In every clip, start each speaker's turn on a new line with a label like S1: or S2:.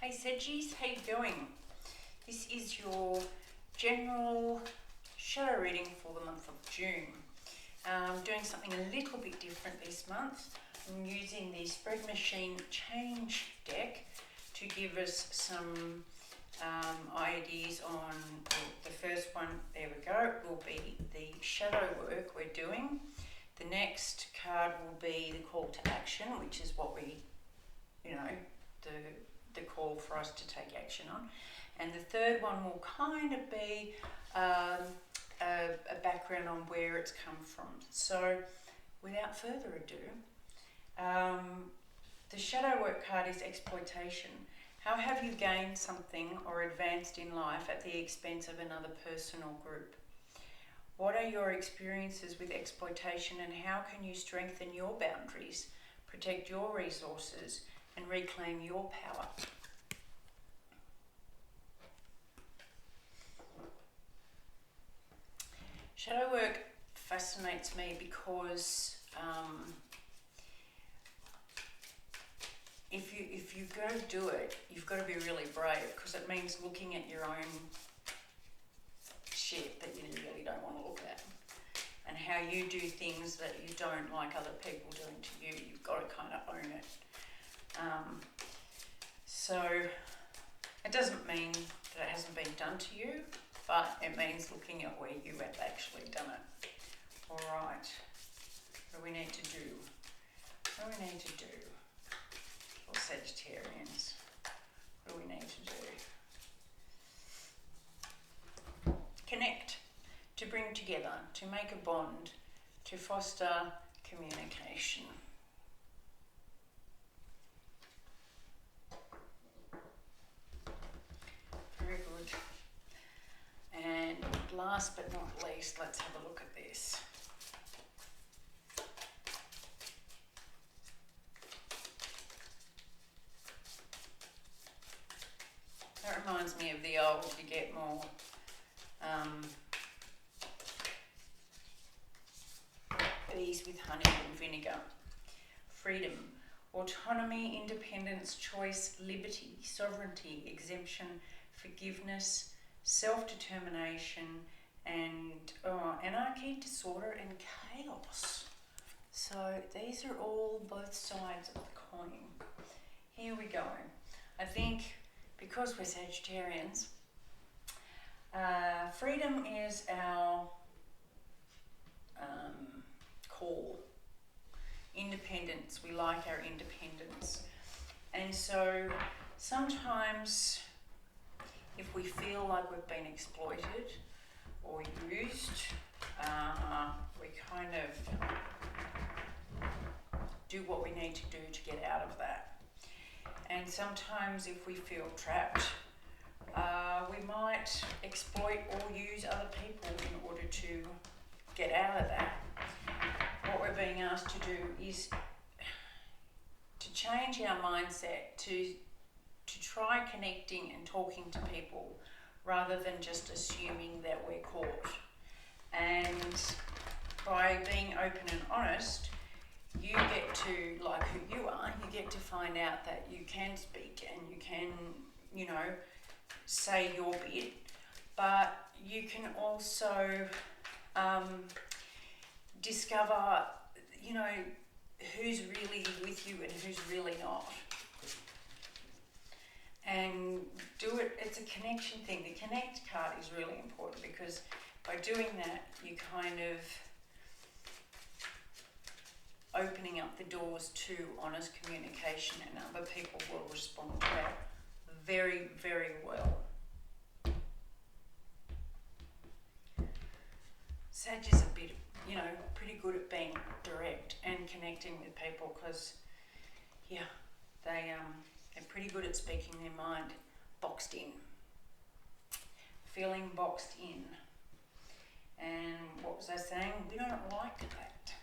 S1: Hey Saggies, how you doing? This is your general shadow reading for the month of June. I'm doing something a little bit different this month. I'm using the Spread Machine Change deck to give us some ideas on the first one. There we go, will be the shadow work we're doing. The next card will be the call to action, which is what we, the call for us to take action on. And the third one will kind of be a background on where it's come from. So without further ado, the shadow work card is exploitation. How have you gained something or advanced in life at the expense of another person or group? What are your experiences with exploitation, and how can you strengthen your boundaries, protect your resources, and reclaim your power? Shadow work fascinates me because if you go do it, you've got to be really brave, because it means looking at your own shit that you really don't want to look at, and how you do things that you don't like other people doing to you. You've got to kind of own it. So it doesn't mean that it hasn't been done to you, but it means looking at where you have actually done it. All right, what do we need to do? What do we need to do for Sagittarians? What do we need to do? Connect, to bring together, to make a bond, to foster communication. Very good. And last but not least, let's have a look at this. That reminds me of the old, you get more bees with honey and vinegar. Freedom, autonomy, independence, choice, liberty, sovereignty, exemption, forgiveness, self-determination, and anarchy, disorder, and chaos. So these are all both sides of the coin. Here we go. I think because we're Sagittarians, freedom is our call. Independence, we like our independence. And so sometimes if we feel like we've been exploited or used, we kind of do what we need to do to get out of that. And sometimes if we feel trapped, we might exploit or use other people in order to get out of that. What we're being asked to do is to change our mindset, to try connecting and talking to people rather than just assuming that we're caught. And by being open and honest, you get to, like who you are, you get to find out that you can speak and you can, say your bit, but you can also discover, who's really with you and who's really not. And do it, it's a connection thing. The connect card is really important, because by doing that, you kind of opening up the doors to honest communication, and other people will respond to that very, very well. Sag is a bit, pretty good at being direct and connecting with people, because, they're pretty good at speaking their mind, boxed in, feeling boxed in. And what was I saying? We don't like that.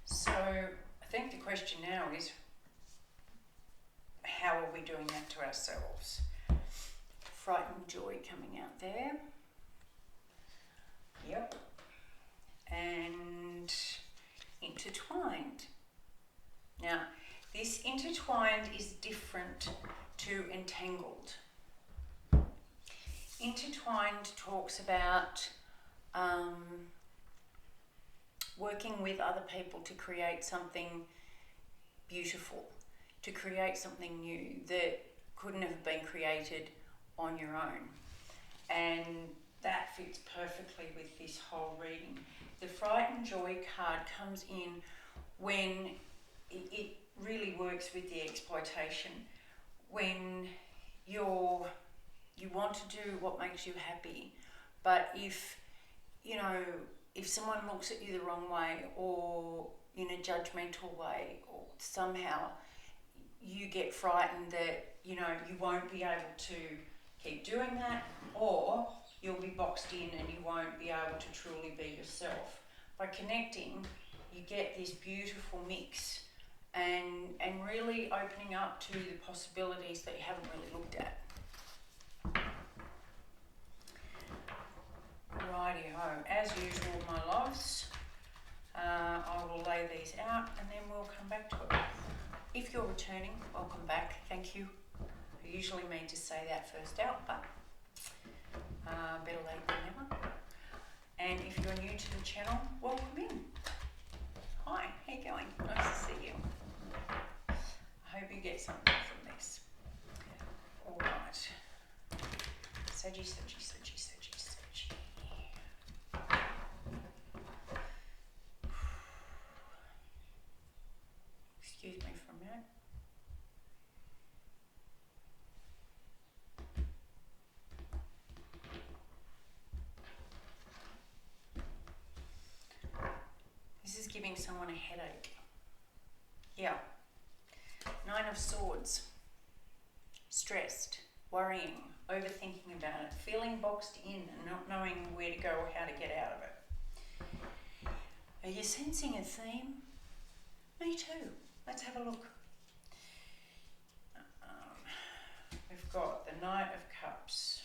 S1: So I think the question now is, how are we doing that to ourselves? Frightened joy coming out there. Yep. And intertwined. Now, This intertwined is different to entangled. Intertwined talks about working with other people to create something beautiful, to create something new that couldn't have been created on your own. And that fits perfectly with this whole reading. The Fright and Joy card comes in when it really works with the exploitation. When you want to do what makes you happy, but if someone looks at you the wrong way or in a judgmental way, or somehow you get frightened that you won't be able to keep doing that, or you'll be boxed in and you won't be able to truly be yourself. By connecting, you get this beautiful mix and really opening up to the possibilities that you haven't really looked at. Righty-ho, as usual, my loves, I will lay these out and then we'll come back to it. If you're returning, welcome back, thank you. I usually mean to say that first out, but better late than never. And if you're new to the channel, welcome in. Hi, how you going? Nice to see you. I hope you get something from this. All right. Saggy. Excuse me for a minute. This is giving someone a headache. Yeah. 9 of Swords. Stressed, worrying, overthinking about it, feeling boxed in and not knowing where to go or how to get out of it. Are you sensing a theme? Me too. Let's have a look. We've got the Knight of Cups,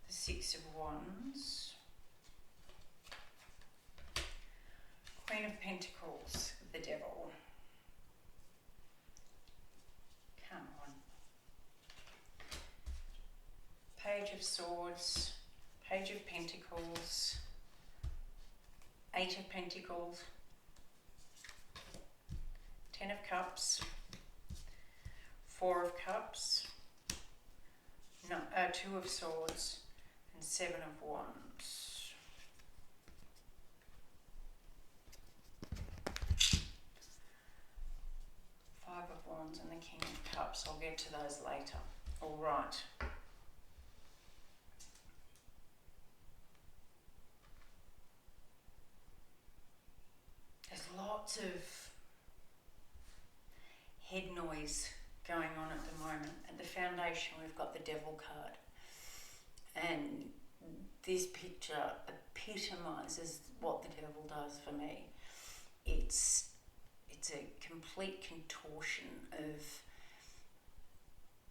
S1: the 6 of Wands, Queen of Pentacles, the Devil. Come on. Page of Swords, Page of Pentacles, 8 of Pentacles, 10 of Cups, 4 of Cups, 2 of Swords, and 7 of Wands. Five of Wands and the King of Cups. I'll get to those later. All right. There's lots of head noise going on at the moment. At the foundation, we've got the Devil card. And this picture epitomizes what the Devil does for me. It's a complete contortion of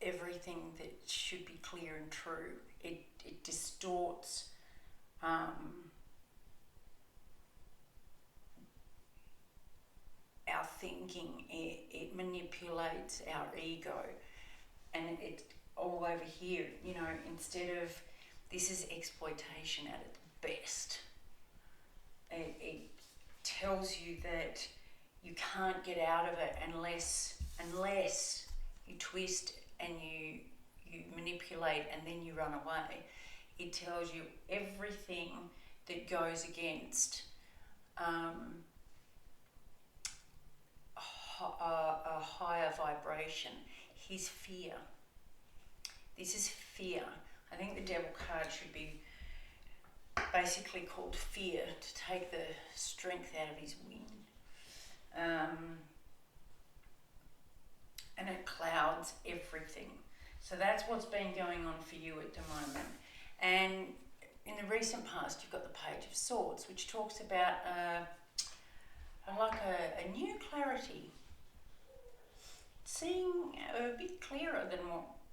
S1: everything that should be clear and true. It distorts our thinking. It manipulates our ego, and it's all over here. Instead of, this is exploitation at its best. It tells you that you can't get out of it unless you twist and you manipulate and then you run away. It tells you everything that goes against a higher vibration. His fear. This is fear. I think the Devil card should be basically called fear, to take the strength out of his wing. And it clouds everything. So that's what's been going on for you at the moment. And in the recent past, you've got the Page of Swords, which talks about a new clarity. Seeing a bit clearer than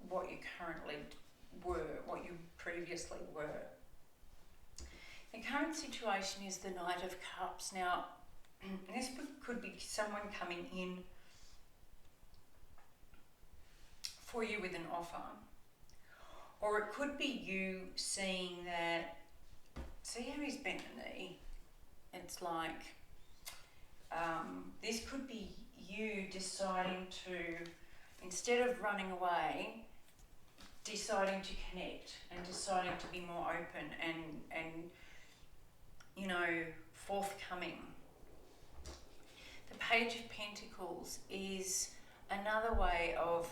S1: what you currently were, what you previously were. The current situation is the Knight of Cups. Now, this could be someone coming in for you with an offer, or it could be you seeing that, see how he's bent the knee? It's like, this could be you deciding to, instead of running away, deciding to connect and deciding to be more open and you know, forthcoming. The Page of Pentacles is another way of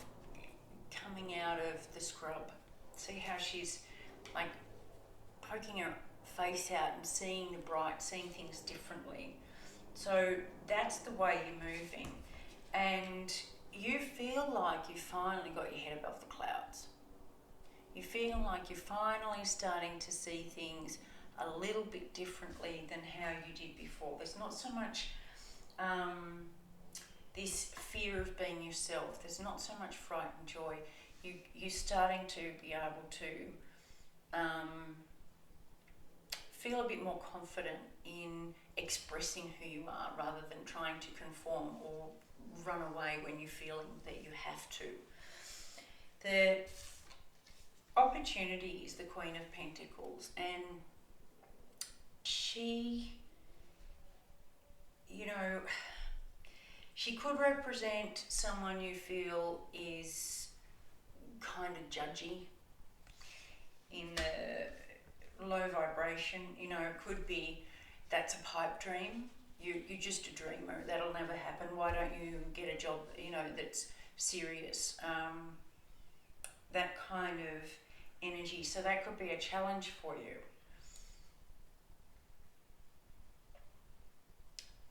S1: coming out of the scrub. See how she's like poking her face out and seeing the bright, seeing things differently. So that's the way you're moving, and you feel like you finally got your head above the clouds. You feel like you're finally starting to see things a little bit differently than how you did before. There's not so much this fear of being yourself. There's not so much fright and joy. You're starting to be able to feel a bit more confident in expressing who you are rather than trying to conform or run away when you're feeling that you have to. The opportunity is the Queen of Pentacles, and she, you know, she could represent someone you feel is kind of judgy, in the low vibration. You know, it could be that's a pipe dream. You're just a dreamer. That'll never happen. Why don't you get a job, you know, that's serious? That kind of energy. So that could be a challenge for you.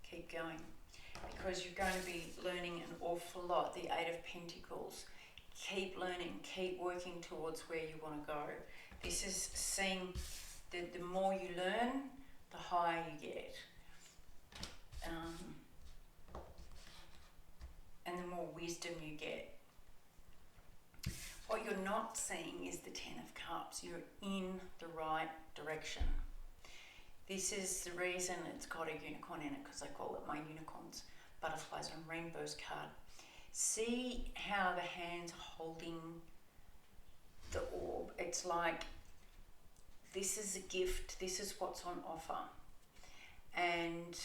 S1: Keep going, because you're going to be learning an awful lot. The Eight of Pentacles. Keep learning, keep working towards where you want to go. This is seeing that the more you learn, the higher you get. And the more wisdom you get. What you're not seeing is the Ten of Cups. You're in the right direction. This is the reason it's got a unicorn in it, because I call it my unicorns, butterflies and rainbows card. See how the hand's holding the orb. It's like, this is a gift, this is what's on offer. And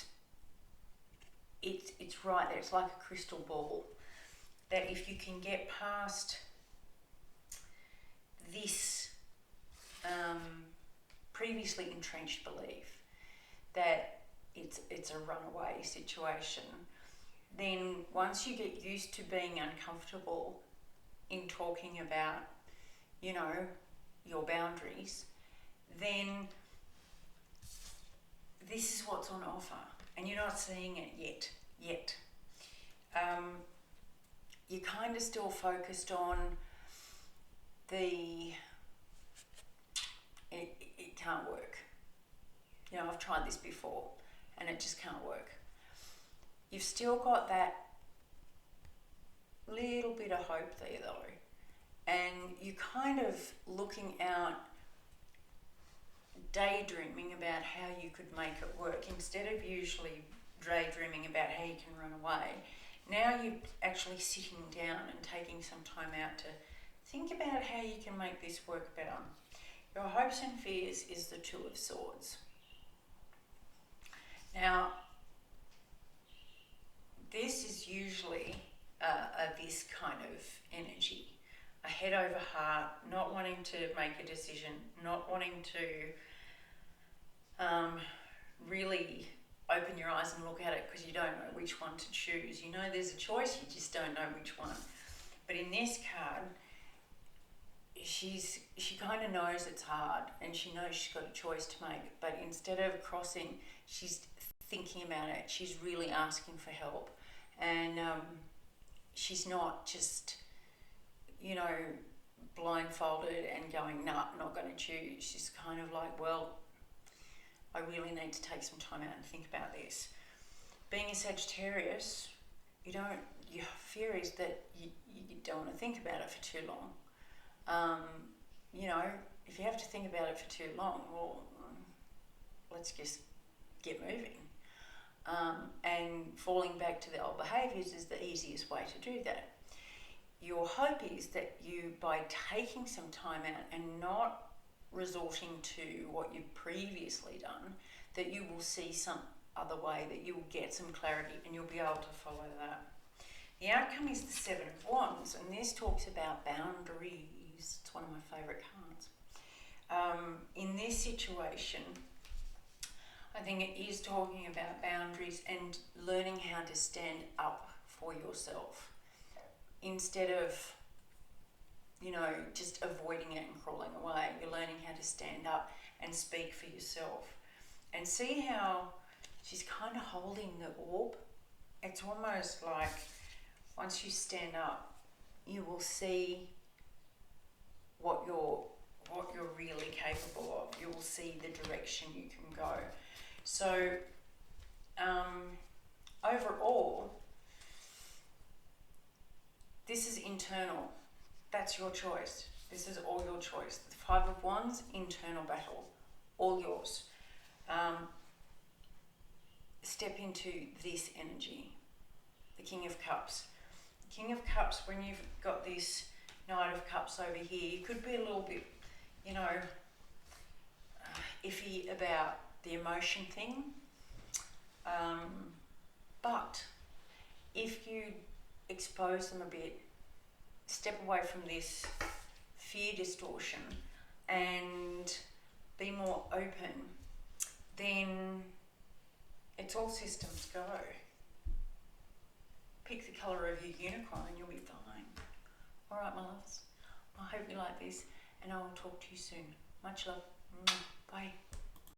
S1: it's right there, it's like a crystal ball. That if you can get past this previously entrenched belief that it's a runaway situation, then once you get used to being uncomfortable in talking about, you know, your boundaries, then this is what's on offer, and you're not seeing it yet. You're kind of still focused on it can't work. You know, I've tried this before and it just can't work. You've still got that little bit of hope there though, and you're kind of looking out, daydreaming about how you could make it work instead of usually daydreaming about how you can run away. Now you're actually sitting down and taking some time out to think about how you can make this work better. Your hopes and fears is the Two of Swords. Now, this is usually this kind of energy. A head over heart, not wanting to make a decision, not wanting to really open your eyes and look at it because you don't know which one to choose. You know there's a choice, you just don't know which one. But in this card, she kind of knows it's hard and she knows she's got a choice to make, but instead of crossing, she's thinking about it. She's really asking for help, and she's not just, you know, blindfolded and going, nah, I'm not going to choose. She's kind of like, well, I really need to take some time out and think about this. Being a Sagittarius, your fear is that you don't want to think about it for too long. You know, if you have to think about it for too long, well, let's just get moving. and falling back to the old behaviours is the easiest way to do that. Your hope is that you, by taking some time out and not resorting to what you've previously done, that you will see some other way, that you will get some clarity and you'll be able to follow that. The outcome is the Seven of Wands, and this talks about boundaries. It's one of my favourite cards. In this situation, I think it is talking about boundaries and learning how to stand up for yourself instead of, you know, just avoiding it and crawling away. You're learning how to stand up and speak for yourself. And see how she's kind of holding the orb. It's almost like once you stand up, you will see what you're really capable of. You will see the direction you can go. So overall, this is internal. That's your choice. This is all your choice. The Five of Wands, internal battle, all yours. Step into this energy. The King of Cups. The King of Cups, when you've got this Knight of Cups over here, you could be a little bit, you know, iffy about the emotion thing. But if you expose them a bit, step away from this fear distortion and be more open, then it's all systems go. Pick the colour of your unicorn and you'll be fine. All right, my loves. I hope you like this and I will talk to you soon. Much love. Bye.